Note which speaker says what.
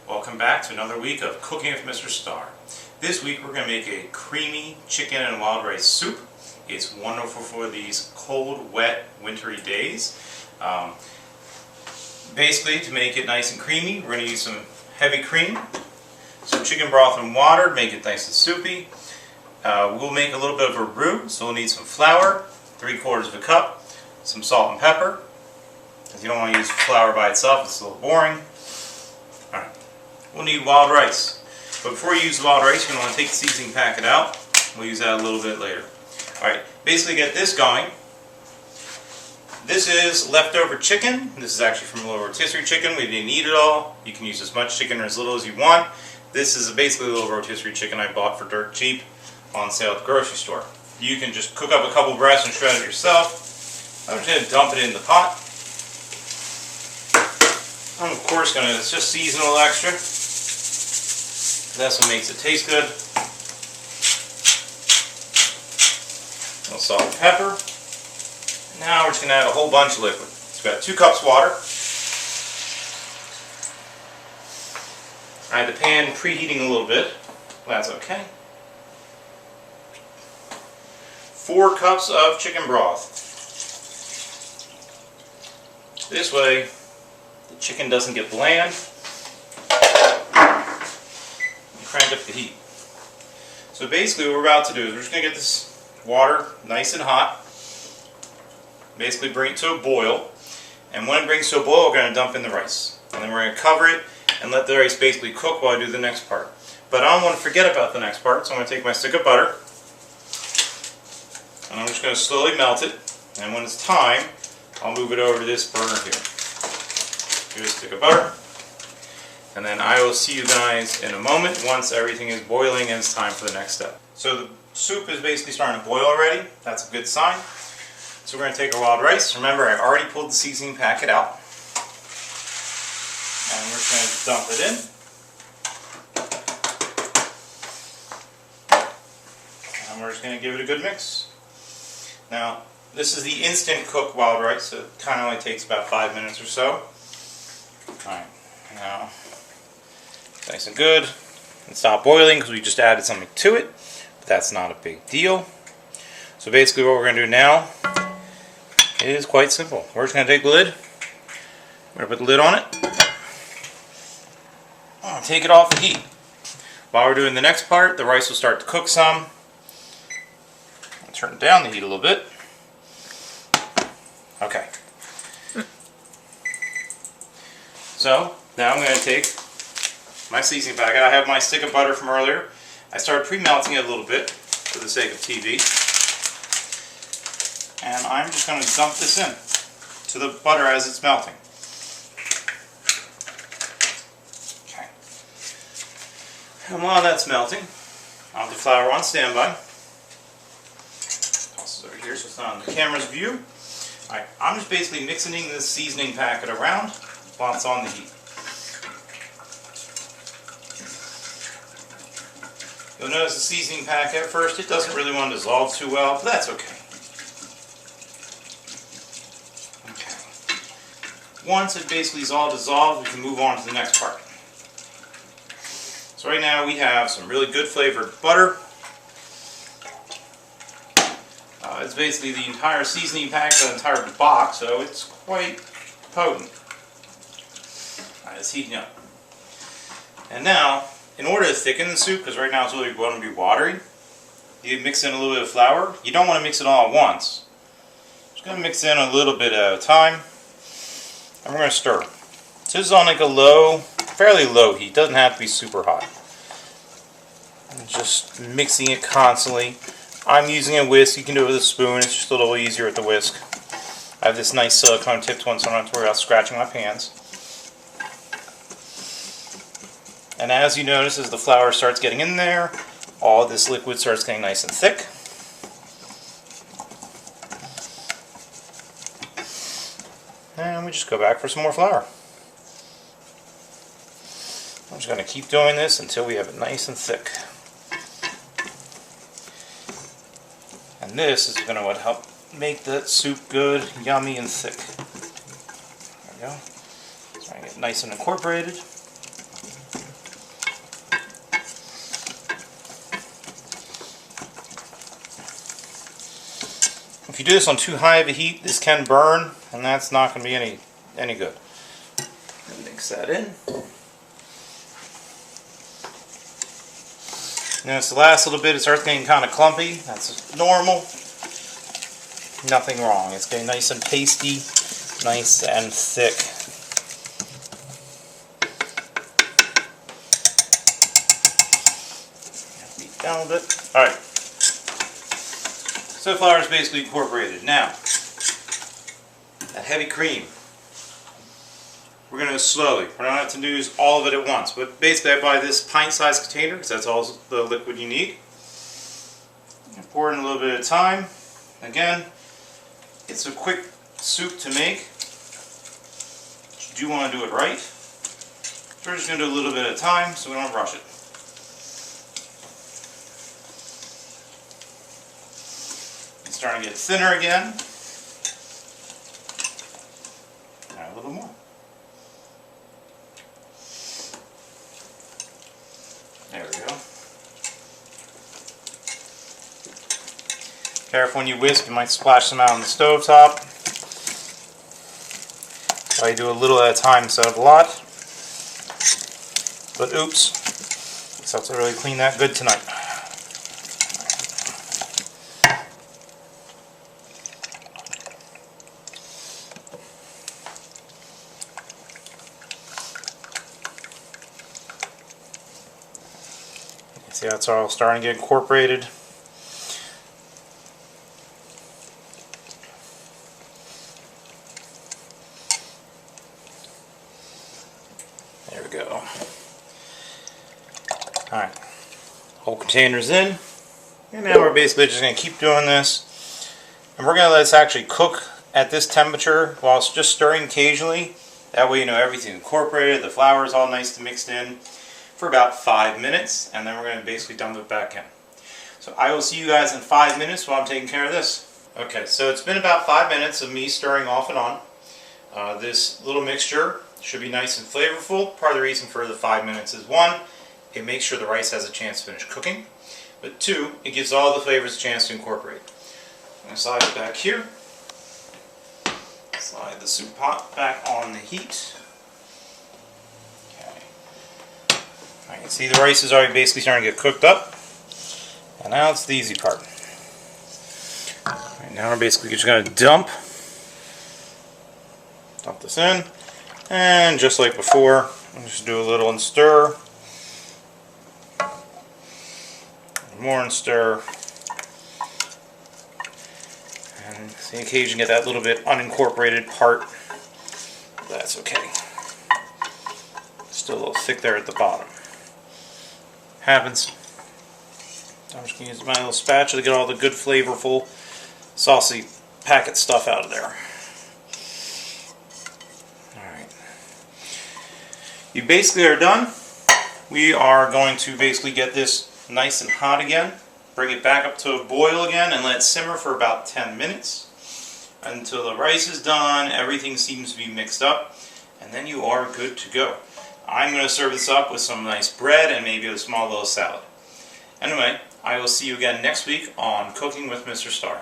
Speaker 1: Welcome back to another week of Cooking with Mr. Starr. This week we're going to make a creamy chicken and wild rice soup. It's wonderful for these cold, wet, wintry days. Basically, to make it nice and creamy, we're going to use some heavy cream, some chicken broth and water, make it nice and soupy. We'll make a little bit of a roux, so we'll need some flour, 3/4 of a cup, some salt and pepper. If you don't want to use flour by itself, it's a little boring. Alright, we'll need wild rice. But before you use the wild rice, you're going to want to take the seasoning packet out. We'll use that a little bit later. Alright, basically get this going. This is leftover chicken. This is actually from a little rotisserie chicken. We didn't eat it all. You can use as much chicken or as little as you want. This is basically a little rotisserie chicken I bought for dirt cheap on sale at the grocery store. You can just cook up a couple breasts and shred it yourself. I'm just going to dump it in the pot. I'm of course going to just season a little extra. That's what makes it taste good. A little salt and pepper. Now we're just going to add a whole bunch of liquid. So we've got 2 cups water. I had the pan preheating a little bit. That's okay. 4 cups of chicken broth. This way the chicken doesn't get bland. Crank up the heat. So basically what we're about to do is we're just going to get this water nice and hot. Basically bring it to a boil. And when it brings to a boil, we're going to dump in the rice. And then we're going to cover it and let the rice basically cook while I do the next part. But I don't want to forget about the next part, so I'm going to take my stick of butter. And I'm just going to slowly melt it. And when it's time, I'll move it over to this burner here. Here's a stick of butter. And then I will see you guys in a moment once everything is boiling and it's time for the next step. So the soup is basically starting to boil already. That's a good sign. So we're going to take our wild rice. Remember, I already pulled the seasoning packet out. And we're just going to dump it in. And we're just going to give it a good mix. Now, this is the instant cook wild rice, so it kind of only takes about 5 minutes or so. Alright, now, nice and good. And stop boiling because we just added something to it, but that's not a big deal. So basically what we're going to do now is quite simple. We're just going to take the lid, we're going to put the lid on it, take it off the heat. While we're doing the next part, the rice will start to cook some. I'll turn down the heat a little bit. Okay. So, now I'm going to take my seasoning packet. I have my stick of butter from earlier. I started pre-melting it a little bit for the sake of TV. And I'm just going to dump this in to the butter as it's melting. Okay. And while that's melting, I'll have the flour on standby. Toss this over here so it's not in the camera's view. Alright, I'm just basically mixing this seasoning packet around while it's on the heat. You'll notice the seasoning pack at first, it doesn't really want to dissolve too well, but that's okay. Okay. Once it basically is all dissolved, we can move on to the next part. So right now we have some really good flavored butter. It's basically the entire seasoning pack, the entire box, so it's quite potent. Alright, it's heating up. And now, in order to thicken the soup, because right now it's really going to be watery, you mix in a little bit of flour. You don't want to mix it all at once. Just going to mix in a little bit at a time. And we're going to stir. So this is on like a low, fairly low heat. Doesn't have to be super hot. And just mixing it constantly. I'm using a whisk. You can do it with a spoon. It's just a little easier with the whisk. I have this nice silicone tipped one, so I don't have to worry about scratching my pans. And as you notice, as the flour starts getting in there, all this liquid starts getting nice and thick. And we just go back for some more flour. I'm just going to keep doing this until we have it nice and thick. And this is going to help make the soup good, yummy, and thick. There we go. Try and get nice and incorporated. If you do this on too high of a heat, this can burn, and that's not going to be any good. Mix that in. Notice the last little bit, it starts getting kind of clumpy. That's normal. Nothing wrong. It's getting nice and pasty, nice and thick. Beat down a bit. Alright. So flour is basically incorporated. Now, that heavy cream, we're going to slowly. We don't have to use all of it at once. But basically I buy this pint-sized container because that's all the liquid you need. Pour in a little bit at a time. Again, it's a quick soup to make. But you do want to do it right. So we're just going to do a little bit at a time so we don't rush it. It's starting to get thinner again. Add a little more. There we go. Careful when you whisk, you might splash some out on the stove top. So I do a little at a time instead of a lot. But oops, so I have to really clean that good tonight. See how it's all starting to get incorporated. There we go. Alright, whole container's in. And now we're basically just going to keep doing this. And we're going to let this actually cook at this temperature while it's just stirring occasionally. That way you know everything's incorporated, the flour is all nice and mixed in, for about 5 minutes, and then we're going to basically dump it back in. So I will see you guys in 5 minutes while I'm taking care of this. Okay, so it's been about 5 minutes of me stirring off and on. This little mixture should be nice and flavorful. Part of the reason for the 5 minutes is 1, it makes sure the rice has a chance to finish cooking, but 2, it gives all the flavors a chance to incorporate. I'm going to slide it back here. Slide the soup pot back on the heat. I can see the rice is already basically starting to get cooked up. And now it's the easy part. Right, now we're basically just going to dump this in. And just like before, I'll just do a little and stir. More and stir. And see, on occasion get that little bit unincorporated part. That's okay. Still a little thick there at the bottom. Happens. I'm just going to use my little spatula to get all the good flavorful saucy packet stuff out of there. Alright. You basically are done. We are going to basically get this nice and hot again. Bring it back up to a boil again and let it simmer for about 10 minutes. Until the rice is done, everything seems to be mixed up, and then you are good to go. I'm going to serve this up with some nice bread and maybe a small little salad. Anyway, I will see you again next week on Cooking with Mr. Starr.